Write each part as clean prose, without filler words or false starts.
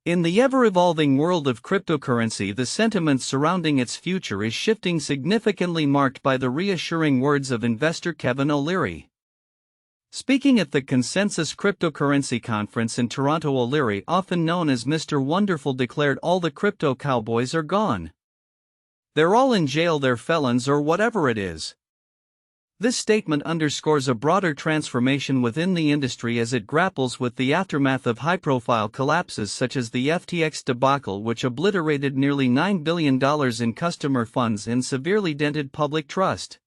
In the ever-evolving world of cryptocurrency, the sentiment surrounding its future is shifting significantly, marked by the reassuring words of investor Kevin O'Leary. Speaking at the Consensus Cryptocurrency Conference in Toronto, O'Leary, often known as Mr. Wonderful, declared all the crypto cowboys are gone. They're all in jail, they're felons or whatever it is. This statement underscores a broader transformation within the industry as it grapples with the aftermath of high-profile collapses such as the FTX debacle, which obliterated nearly $9 billion in customer funds and severely dented public trust.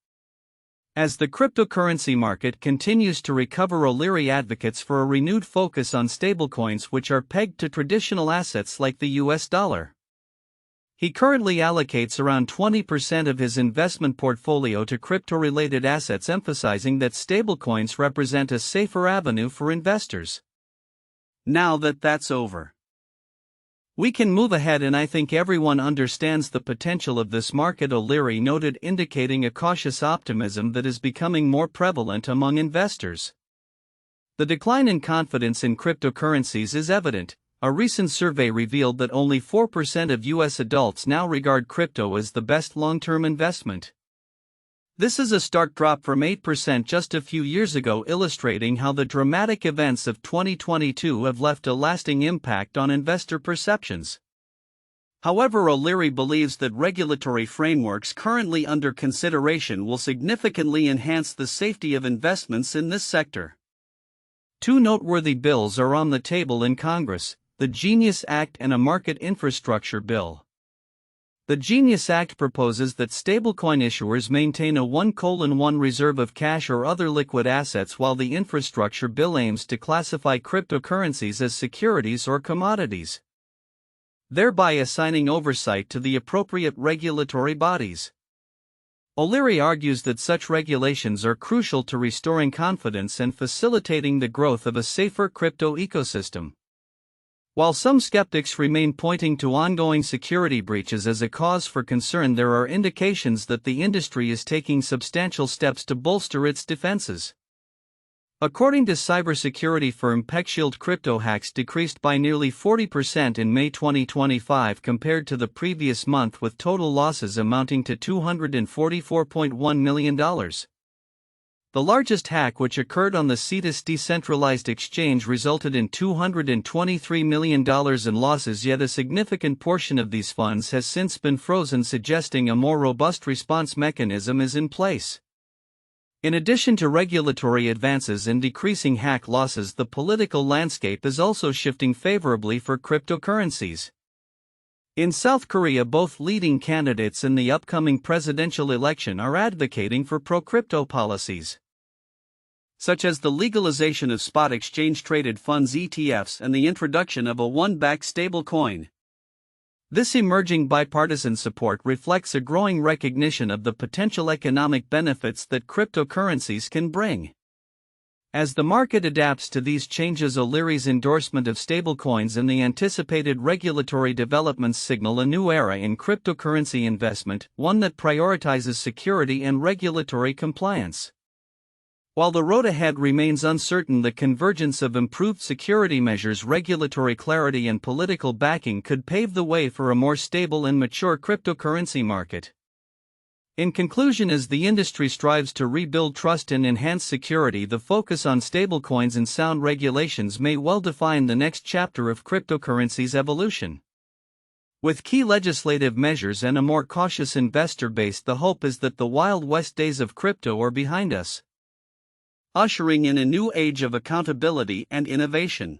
As the cryptocurrency market continues to recover, O'Leary advocates for a renewed focus on stablecoins, which are pegged to traditional assets like the US dollar. He currently allocates around 20% of his investment portfolio to crypto-related assets, emphasizing that stablecoins represent a safer avenue for investors. Now that that's over, we can move ahead, and I think everyone understands the potential of this market, O'Leary noted, indicating a cautious optimism that is becoming more prevalent among investors. The decline in confidence in cryptocurrencies is evident. A recent survey revealed that only 4% of U.S. adults now regard crypto as the best long-term investment. This is a stark drop from 8% just a few years ago, illustrating how the dramatic events of 2022 have left a lasting impact on investor perceptions. However, O'Leary believes that regulatory frameworks currently under consideration will significantly enhance the safety of investments in this sector. Two noteworthy bills are on the table in Congress: the Genius Act and a Market Infrastructure Bill. The Genius Act proposes that stablecoin issuers maintain a 1:1 reserve of cash or other liquid assets, while the Infrastructure Bill aims to classify cryptocurrencies as securities or commodities, thereby assigning oversight to the appropriate regulatory bodies. O'Leary argues that such regulations are crucial to restoring confidence and facilitating the growth of a safer crypto ecosystem. While some skeptics remain pointing to ongoing security breaches as a cause for concern, there are indications that the industry is taking substantial steps to bolster its defenses. According to cybersecurity firm PeckShield, crypto hacks decreased by nearly 40% in May 2025 compared to the previous month, with total losses amounting to $244.1 million. The largest hack, which occurred on the Cetus decentralized exchange, resulted in $223 million in losses, yet a significant portion of these funds has since been frozen, suggesting a more robust response mechanism is in place. In addition to regulatory advances and decreasing hack losses, the political landscape is also shifting favorably for cryptocurrencies. In South Korea, both leading candidates in the upcoming presidential election are advocating for pro-crypto policies, such as the legalization of spot exchange-traded funds (ETFs) and the introduction of a won-backed stablecoin. This emerging bipartisan support reflects a growing recognition of the potential economic benefits that cryptocurrencies can bring. As the market adapts to these changes, O'Leary's endorsement of stablecoins and the anticipated regulatory developments signal a new era in cryptocurrency investment, one that prioritizes security and regulatory compliance. While the road ahead remains uncertain, the convergence of improved security measures, regulatory clarity, and political backing could pave the way for a more stable and mature cryptocurrency market. In conclusion, as the industry strives to rebuild trust and enhance security, the focus on stablecoins and sound regulations may well define the next chapter of cryptocurrency's evolution. With key legislative measures and a more cautious investor base, the hope is that the Wild West days of crypto are behind us, ushering in a new age of accountability and innovation.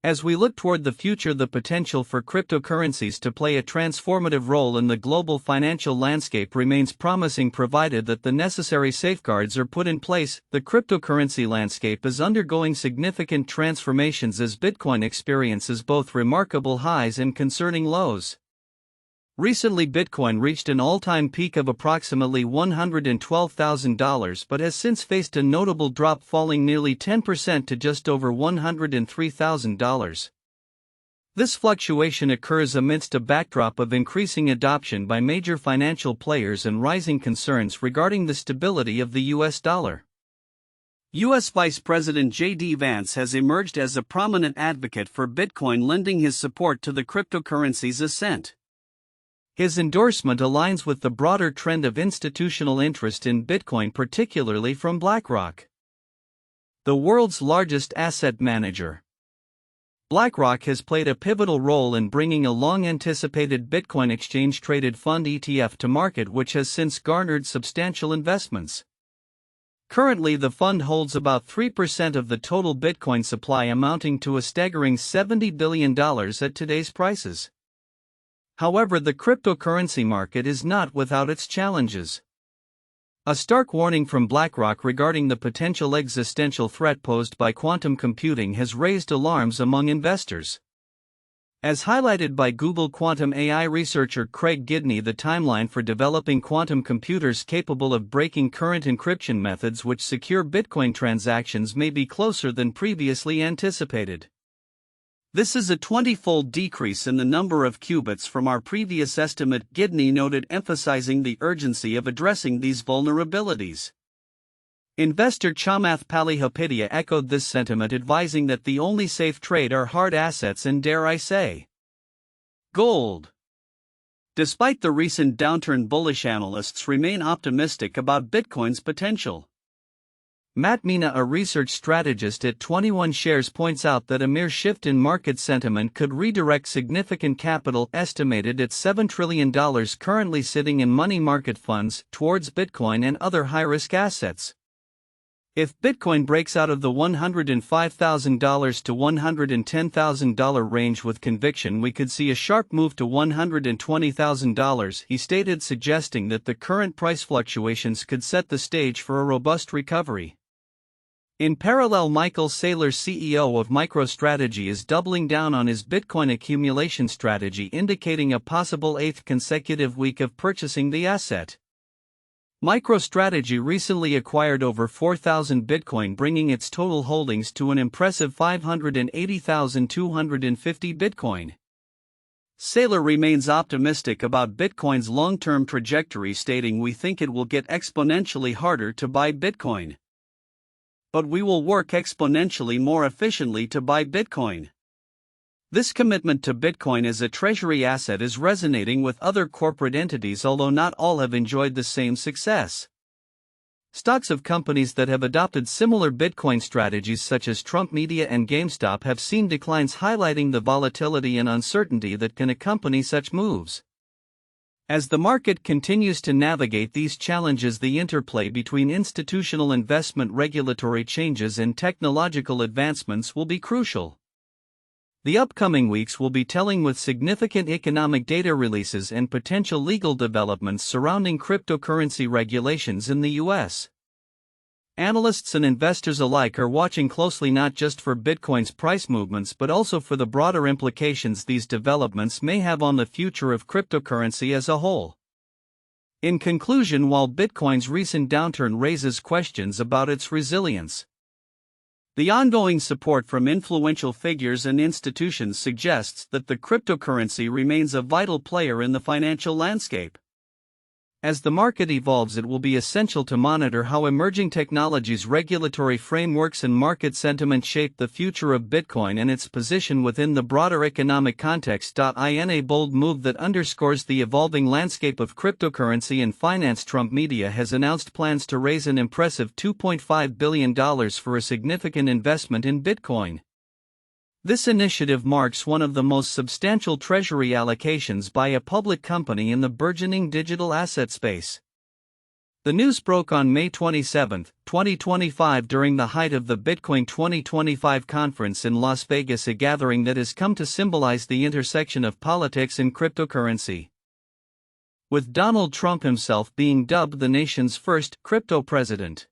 As we look toward the future, the potential for cryptocurrencies to play a transformative role in the global financial landscape remains promising, provided that the necessary safeguards are put in place. The cryptocurrency landscape is undergoing significant transformations as Bitcoin experiences both remarkable highs and concerning lows. Recently, Bitcoin reached an all-time peak of approximately $112,000 but has since faced a notable drop, falling nearly 10% to just over $103,000. This fluctuation occurs amidst a backdrop of increasing adoption by major financial players and rising concerns regarding the stability of the US dollar. U.S. Vice President J.D. Vance has emerged as a prominent advocate for Bitcoin, lending his support to the cryptocurrency's ascent. His endorsement aligns with the broader trend of institutional interest in Bitcoin, particularly from BlackRock, the world's largest asset manager. BlackRock has played a pivotal role in bringing a long-anticipated Bitcoin exchange-traded fund ETF to market, which has since garnered substantial investments. Currently, the fund holds about 3% of the total Bitcoin supply, amounting to a staggering $70 billion at today's prices. However, the cryptocurrency market is not without its challenges. A stark warning from BlackRock regarding the potential existential threat posed by quantum computing has raised alarms among investors. As highlighted by Google quantum AI researcher Craig Gidney, the timeline for developing quantum computers capable of breaking current encryption methods which secure Bitcoin transactions may be closer than previously anticipated. This is a 20-fold decrease in the number of qubits from our previous estimate, Gidney noted, emphasizing the urgency of addressing these vulnerabilities. Investor Chamath Palihapitiya echoed this sentiment, advising that the only safe trade are hard assets and, dare I say, gold. Despite the recent downturn, bullish analysts remain optimistic about Bitcoin's potential. Matt Mina, a research strategist at 21 Shares, points out that a mere shift in market sentiment could redirect significant capital, estimated at $7 trillion currently sitting in money market funds, towards Bitcoin and other high-risk assets. If Bitcoin breaks out of the $105,000 to $110,000 range with conviction, we could see a sharp move to $120,000, he stated, suggesting that the current price fluctuations could set the stage for a robust recovery. In parallel, Michael Saylor, CEO of MicroStrategy, is doubling down on his Bitcoin accumulation strategy, indicating a possible 8th consecutive week of purchasing the asset. MicroStrategy recently acquired over 4,000 Bitcoin, bringing its total holdings to an impressive 580,250 Bitcoin. Saylor remains optimistic about Bitcoin's long-term trajectory, stating, "We think it will get exponentially harder to buy Bitcoin. But we will work exponentially more efficiently to buy Bitcoin." This commitment to Bitcoin as a treasury asset is resonating with other corporate entities, although not all have enjoyed the same success. Stocks of companies that have adopted similar Bitcoin strategies, such as Trump Media and GameStop, have seen declines, highlighting the volatility and uncertainty that can accompany such moves. As the market continues to navigate these challenges, the interplay between institutional investment, regulatory changes, and technological advancements will be crucial. The upcoming weeks will be telling, with significant economic data releases and potential legal developments surrounding cryptocurrency regulations in the U.S. Analysts and investors alike are watching closely, not just for Bitcoin's price movements but also for the broader implications these developments may have on the future of cryptocurrency as a whole. In conclusion, while Bitcoin's recent downturn raises questions about its resilience, the ongoing support from influential figures and institutions suggests that the cryptocurrency remains a vital player in the financial landscape. As the market evolves, it will be essential to monitor how emerging technologies, regulatory frameworks, and market sentiment shape the future of Bitcoin and its position within the broader economic context. In a bold move that underscores the evolving landscape of cryptocurrency and finance, Trump Media has announced plans to raise an impressive $2.5 billion for a significant investment in Bitcoin. This initiative marks one of the most substantial treasury allocations by a public company in the burgeoning digital asset space. The news broke on May 27, 2025, during the height of the Bitcoin 2025 conference in Las Vegas, a gathering that has come to symbolize the intersection of politics and cryptocurrency, with Donald Trump himself being dubbed the nation's first crypto president.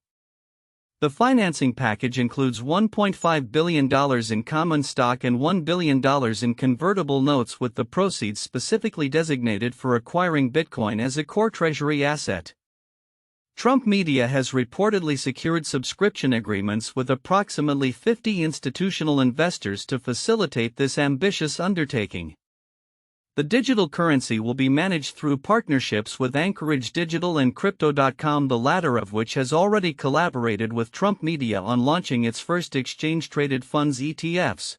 The financing package includes $1.5 billion in common stock and $1 billion in convertible notes, with the proceeds specifically designated for acquiring Bitcoin as a core treasury asset. Trump Media has reportedly secured subscription agreements with approximately 50 institutional investors to facilitate this ambitious undertaking. The digital currency will be managed through partnerships with Anchorage Digital and Crypto.com, the latter of which has already collaborated with Trump Media on launching its first exchange-traded funds ETFs.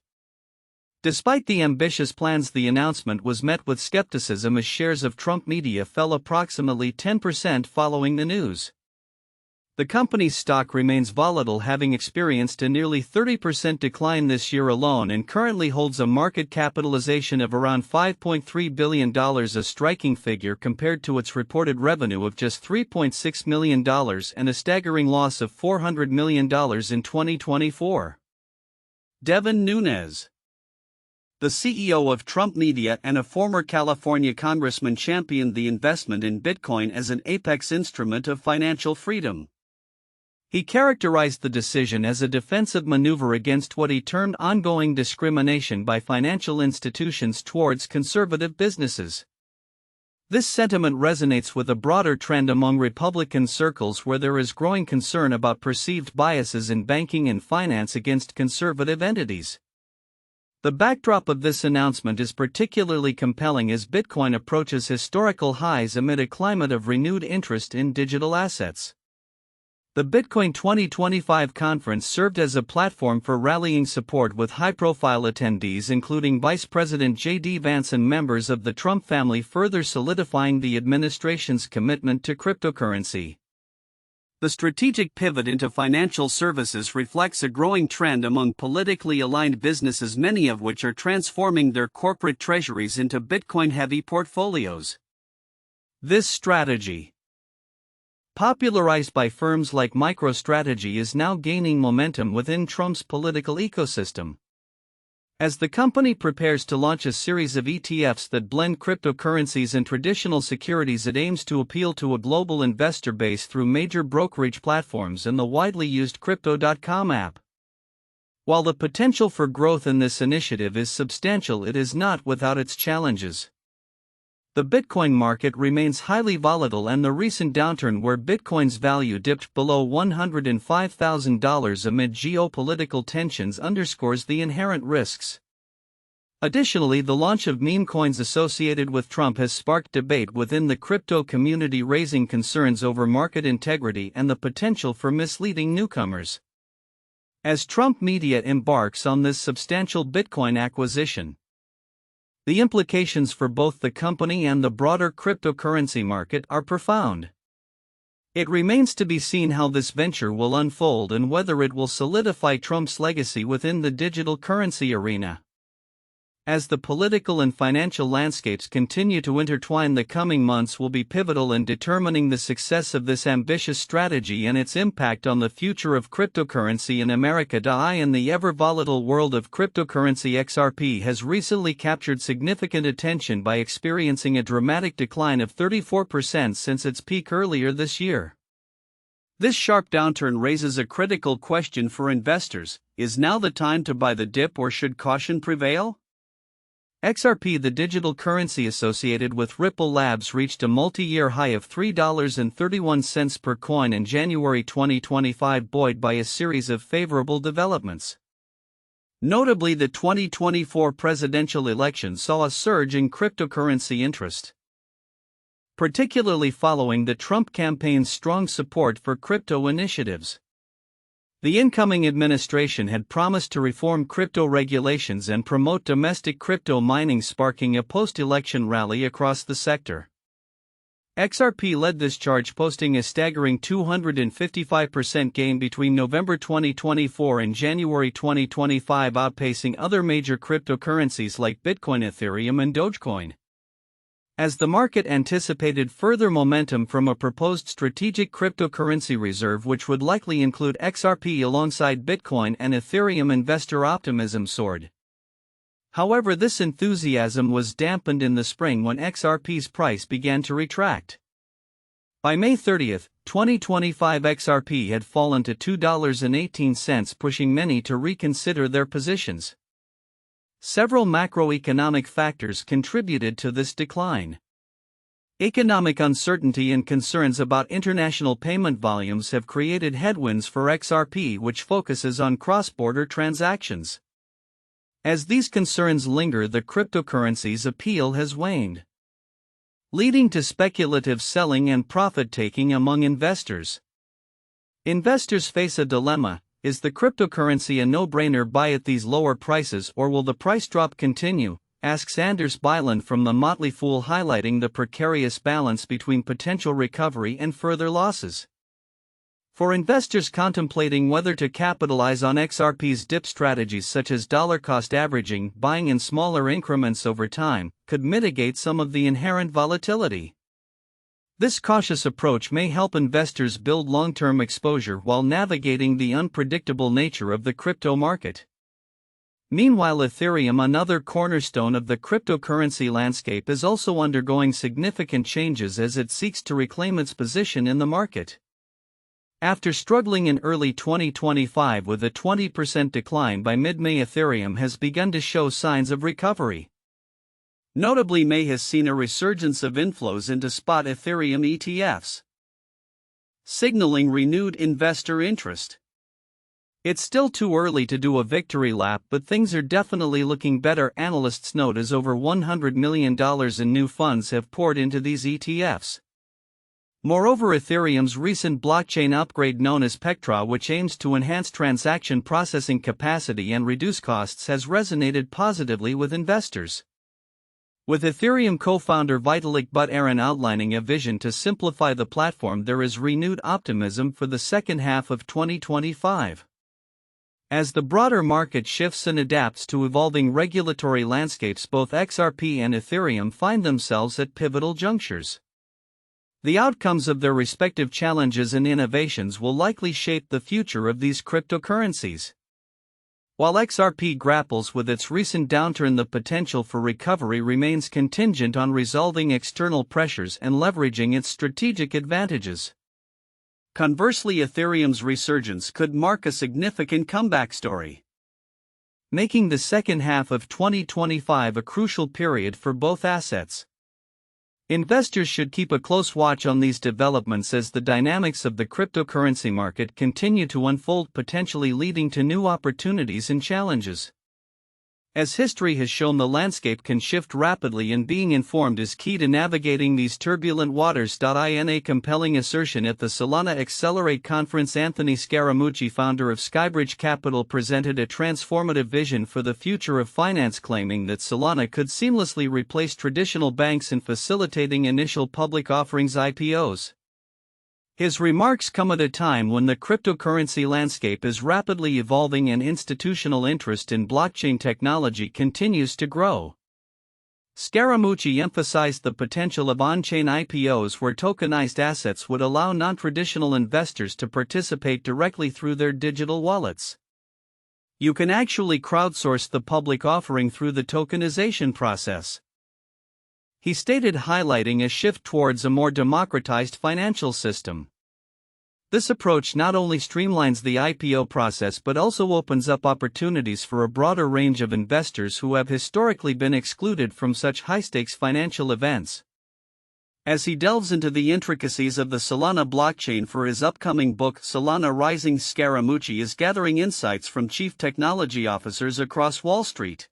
Despite the ambitious plans, the announcement was met with skepticism as shares of Trump Media fell approximately 10% following the news. The company's stock remains volatile, having experienced a nearly 30% decline this year alone, and currently holds a market capitalization of around $5.3 billion, a striking figure compared to its reported revenue of just $3.6 million and a staggering loss of $400 million in 2024. Devin Nunes, the CEO of Trump Media and a former California congressman, championed the investment in Bitcoin as an apex instrument of financial freedom. He characterized the decision as a defensive maneuver against what he termed ongoing discrimination by financial institutions towards conservative businesses. This sentiment resonates with a broader trend among Republican circles, where there is growing concern about perceived biases in banking and finance against conservative entities. The backdrop of this announcement is particularly compelling as Bitcoin approaches historical highs amid a climate of renewed interest in digital assets. The Bitcoin 2025 conference served as a platform for rallying support, with high-profile attendees including Vice President J.D. Vance and members of the Trump family, further solidifying the administration's commitment to cryptocurrency. The strategic pivot into financial services reflects a growing trend among politically aligned businesses, many of which are transforming their corporate treasuries into Bitcoin-heavy portfolios. This strategy, popularized by firms like MicroStrategy, is now gaining momentum within Trump's political ecosystem. As the company prepares to launch a series of ETFs that blend cryptocurrencies and traditional securities, it aims to appeal to a global investor base through major brokerage platforms and the widely used Crypto.com app. While the potential for growth in this initiative is substantial, it is not without its challenges. The Bitcoin market remains highly volatile, and the recent downturn, where Bitcoin's value dipped below $105,000 amid geopolitical tensions, underscores the inherent risks. Additionally, the launch of meme coins associated with Trump has sparked debate within the crypto community, raising concerns over market integrity and the potential for misleading newcomers. As Trump Media embarks on this substantial Bitcoin acquisition, the implications for both the company and the broader cryptocurrency market are profound. It remains to be seen how this venture will unfold and whether it will solidify Trump's legacy within the digital currency arena. As the political and financial landscapes continue to intertwine, the coming months will be pivotal in determining the success of this ambitious strategy and its impact on the future of cryptocurrency in America. In the ever-volatile world of cryptocurrency, XRP has recently captured significant attention by experiencing a dramatic decline of 34% since its peak earlier this year. This sharp downturn raises a critical question for investors: is now the time to buy the dip, or should caution prevail? XRP, the digital currency associated with Ripple Labs, reached a multi-year high of $3.31 per coin in January 2025, buoyed by a series of favorable developments. Notably, the 2024 presidential election saw a surge in cryptocurrency interest, particularly following the Trump campaign's strong support for crypto initiatives. The incoming administration had promised to reform crypto regulations and promote domestic crypto mining, sparking a post-election rally across the sector. XRP led this charge, posting a staggering 255% gain between November 2024 and January 2025, outpacing other major cryptocurrencies like Bitcoin, Ethereum, and Dogecoin. As the market anticipated further momentum from a proposed strategic cryptocurrency reserve, which would likely include XRP alongside Bitcoin and Ethereum, investor optimism soared. However, this enthusiasm was dampened in the spring when XRP's price began to retract. By May 30, 2025, XRP had fallen to $2.18, pushing many to reconsider their positions. Several macroeconomic factors contributed to this decline. Economic uncertainty and concerns about international payment volumes have created headwinds for XRP, which focuses on cross-border transactions. As these concerns linger, the cryptocurrency's appeal has waned, leading to speculative selling and profit-taking among investors. Investors face a dilemma: is the cryptocurrency a no-brainer buy at these lower prices, or will the price drop continue? Asks Anders Byland from The Motley Fool, highlighting the precarious balance between potential recovery and further losses. For investors contemplating whether to capitalize on XRP's dip, strategies such as dollar-cost averaging, buying in smaller increments over time, could mitigate some of the inherent volatility. This cautious approach may help investors build long-term exposure while navigating the unpredictable nature of the crypto market. Meanwhile, Ethereum, another cornerstone of the cryptocurrency landscape, is also undergoing significant changes as it seeks to reclaim its position in the market. After struggling in early 2025 with a 20% decline by mid-May, Ethereum has begun to show signs of recovery. Notably, May has seen a resurgence of inflows into spot Ethereum ETFs, signaling renewed investor interest. It's still too early to do a victory lap, but things are definitely looking better, analysts note, as over $100 million in new funds have poured into these ETFs. Moreover, Ethereum's recent blockchain upgrade known as Pectra, which aims to enhance transaction processing capacity and reduce costs, has resonated positively with investors. With Ethereum co-founder Vitalik Buterin outlining a vision to simplify the platform, there is renewed optimism for the second half of 2025. As the broader market shifts and adapts to evolving regulatory landscapes, both XRP and Ethereum find themselves at pivotal junctures. The outcomes of their respective challenges and innovations will likely shape the future of these cryptocurrencies. While XRP grapples with its recent downturn, the potential for recovery remains contingent on resolving external pressures and leveraging its strategic advantages. Conversely, Ethereum's resurgence could mark a significant comeback story, making the second half of 2025 a crucial period for both assets. Investors should keep a close watch on these developments as the dynamics of the cryptocurrency market continue to unfold, potentially leading to new opportunities and challenges. As history has shown, the landscape can shift rapidly, and being informed is key to navigating these turbulent waters. In a compelling assertion at the Solana Accelerate conference, Anthony Scaramucci, founder of Skybridge Capital, presented a transformative vision for the future of finance, claiming that Solana could seamlessly replace traditional banks in facilitating initial public offerings (IPOs). His remarks come at a time when the cryptocurrency landscape is rapidly evolving and institutional interest in blockchain technology continues to grow. Scaramucci emphasized the potential of on-chain IPOs, where tokenized assets would allow non-traditional investors to participate directly through their digital wallets. You can actually crowdsource the public offering through the tokenization process, he stated, highlighting a shift towards a more democratized financial system. This approach not only streamlines the IPO process but also opens up opportunities for a broader range of investors who have historically been excluded from such high-stakes financial events. As he delves into the intricacies of the Solana blockchain for his upcoming book, Solana Rising, Scaramucci is gathering insights from chief technology officers across Wall Street.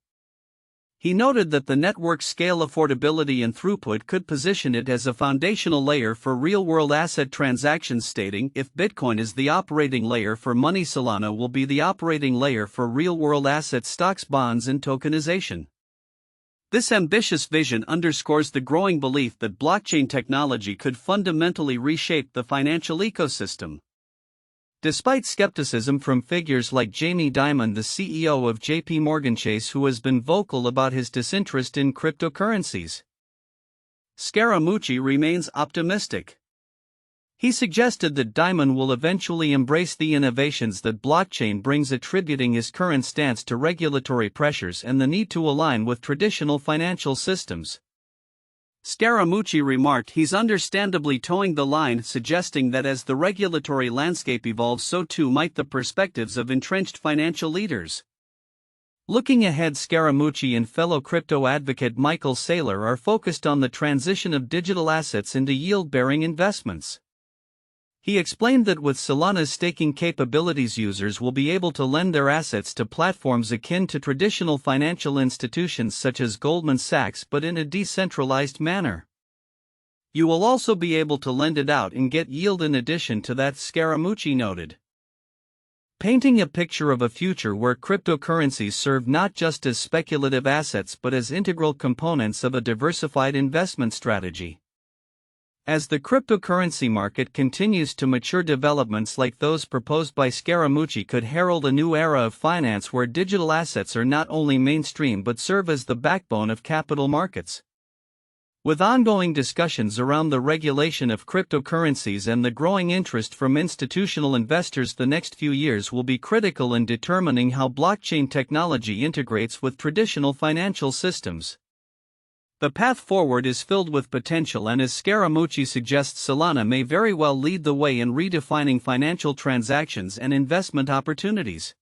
He noted that the network's scale, affordability, and throughput could position it as a foundational layer for real-world asset transactions, stating, "If Bitcoin is the operating layer for money, Solana will be the operating layer for real-world assets, stocks, bonds, and tokenization." This ambitious vision underscores the growing belief that blockchain technology could fundamentally reshape the financial ecosystem. Despite skepticism from figures like Jamie Dimon, the CEO of JP Morgan Chase, who has been vocal about his disinterest in cryptocurrencies, Scaramucci remains optimistic. He suggested that Dimon will eventually embrace the innovations that blockchain brings, attributing his current stance to regulatory pressures and the need to align with traditional financial systems. Scaramucci remarked he's understandably towing the line, suggesting that as the regulatory landscape evolves, so too might the perspectives of entrenched financial leaders. Looking ahead, Scaramucci and fellow crypto advocate Michael Saylor are focused on the transition of digital assets into yield-bearing investments. He explained that with Solana's staking capabilities, users will be able to lend their assets to platforms akin to traditional financial institutions such as Goldman Sachs, but in a decentralized manner. You will also be able to lend it out and get yield in addition to that, Scaramucci noted. Painting a picture of a future where cryptocurrencies serve not just as speculative assets but as integral components of a diversified investment strategy. As the cryptocurrency market continues to mature, developments like those proposed by Scaramucci could herald a new era of finance where digital assets are not only mainstream but serve as the backbone of capital markets. With ongoing discussions around the regulation of cryptocurrencies and the growing interest from institutional investors, the next few years will be critical in determining how blockchain technology integrates with traditional financial systems. The path forward is filled with potential, and as Scaramucci suggests, Solana may very well lead the way in redefining financial transactions and investment opportunities.